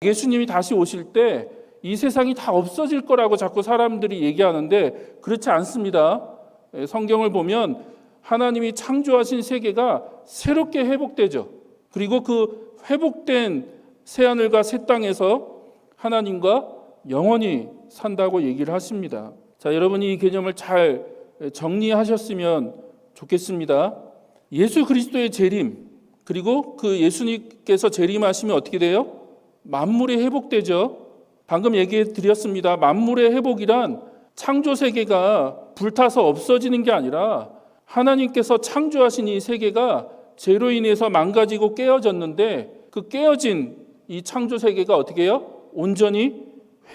예수님이 다시 오실 때 이 세상이 다 없어질 거라고 자꾸 사람들이 얘기하는데 그렇지 않습니다. 성경을 보면 하나님이 창조하신 세계가 새롭게 회복되죠. 그리고 그 회복된 새하늘과 새 땅에서 하나님과 영원히 산다고 얘기를 하십니다. 자, 여러분이 이 개념을 잘 정리하셨으면 좋겠습니다. 예수 그리스도의 재림, 그리고 그 예수님께서 재림하시면 어떻게 돼요? 만물이 회복되죠. 방금 얘기해 드렸습니다. 만물의 회복이란 창조 세계가 불타서 없어지는 게 아니라 하나님께서 창조하신 이 세계가 죄로 인해서 망가지고 깨어졌는데 그 깨어진 이 창조 세계가 어떻게 해요? 온전히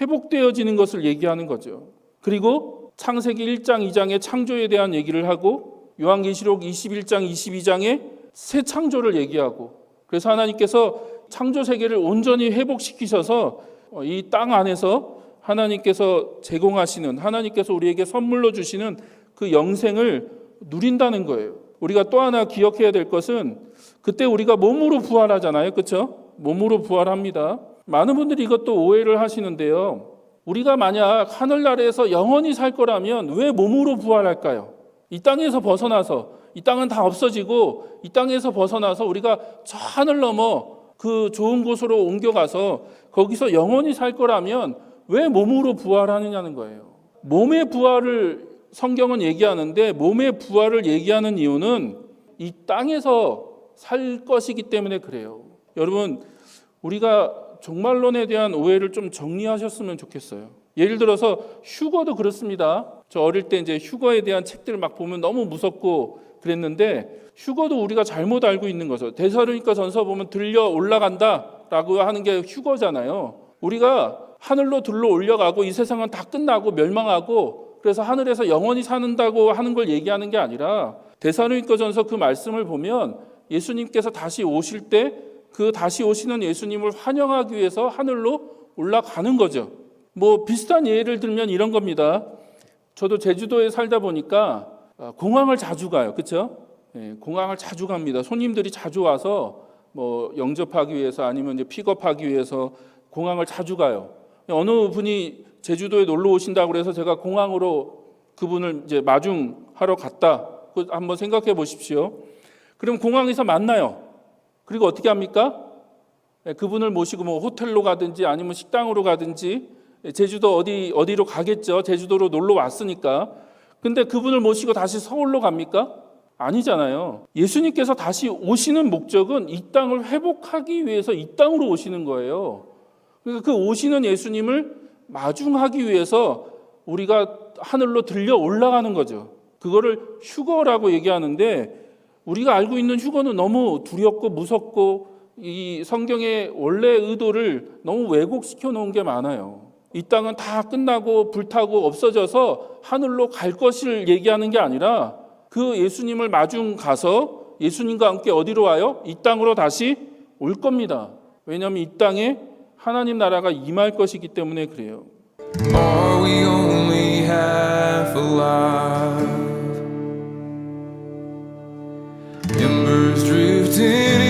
회복되어지는 것을 얘기하는 거죠. 그리고 창세기 1장, 2장의 창조에 대한 얘기를 하고 요한계시록 21장, 22장에 새 창조를 얘기하고 그래서 하나님께서 창조 세계를 온전히 회복시키셔서 이 땅 안에서 하나님께서 제공하시는, 하나님께서 우리에게 선물로 주시는 그 영생을 누린다는 거예요. 우리가 또 하나 기억해야 될 것은 그때 우리가 몸으로 부활하잖아요. 그렇죠? 몸으로 부활합니다. 많은 분들이 이것도 오해를 하시는데요. 우리가 만약 하늘나라에서 영원히 살 거라면 왜 몸으로 부활할까요? 이 땅에서 벗어나서, 이 땅은 다 없어지고 이 땅에서 벗어나서 우리가 저 하늘 넘어 그 좋은 곳으로 옮겨가서 거기서 영원히 살 거라면 왜 몸으로 부활하느냐는 거예요. 몸의 부활을 성경은 얘기하는데 몸의 부활을 얘기하는 이유는 이 땅에서 살 것이기 때문에 그래요. 여러분, 우리가 종말론에 대한 오해를 좀 정리하셨으면 좋겠어요. 예를 들어서 휴거도 그렇습니다. 저 어릴 때 이제 휴거에 대한 책들을 막 보면 너무 무섭고 그랬는데 휴거도 우리가 잘못 알고 있는 거죠. 데살로니가전서 보면 들려 올라간다라고 하는 게 휴거잖아요. 우리가 하늘로 들러 올려가고 이 세상은 다 끝나고 멸망하고 그래서 하늘에서 영원히 사는다고 하는 걸 얘기하는 게 아니라 데살로니가전서 그 말씀을 보면 예수님께서 다시 오실 때 그 다시 오시는 예수님을 환영하기 위해서 하늘로 올라가는 거죠. 뭐 비슷한 예를 들면 이런 겁니다. 저도 제주도에 살다 보니까 공항을 자주 가요. 그렇죠? 공항을 자주 갑니다. 손님들이 자주 와서 뭐 영접하기 위해서 아니면 이제 픽업하기 위해서 공항을 자주 가요. 어느 분이 제주도에 놀러 오신다고 그래서 제가 공항으로 그분을 이제 마중하러 갔다. 한번 생각해 보십시오. 그럼 공항에서 만나요. 그리고 어떻게 합니까? 그분을 모시고 뭐 호텔로 가든지 아니면 식당으로 가든지 제주도 어디로 가겠죠. 제주도로 놀러 왔으니까. 근데 그분을 모시고 다시 서울로 갑니까? 아니잖아요. 예수님께서 다시 오시는 목적은 이 땅을 회복하기 위해서 이 땅으로 오시는 거예요. 그러니까 그 오시는 예수님을 마중하기 위해서 우리가 하늘로 들려 올라가는 거죠. 그거를 휴거라고 얘기하는데 우리가 알고 있는 휴거는 너무 두렵고 무섭고 이 성경의 원래 의도를 너무 왜곡시켜 놓은 게 많아요. 이 땅은 다 끝나고 불타고 없어져서 하늘로 갈 것을 얘기하는 게 아니라 그 예수님을 마중 가서 예수님과 함께 어디로 와요? 이 땅으로 다시 올 겁니다. 왜냐하면 이 땅에 하나님 나라가 임할 것이기 때문에 그래요. Are we only half alive? Embers drifting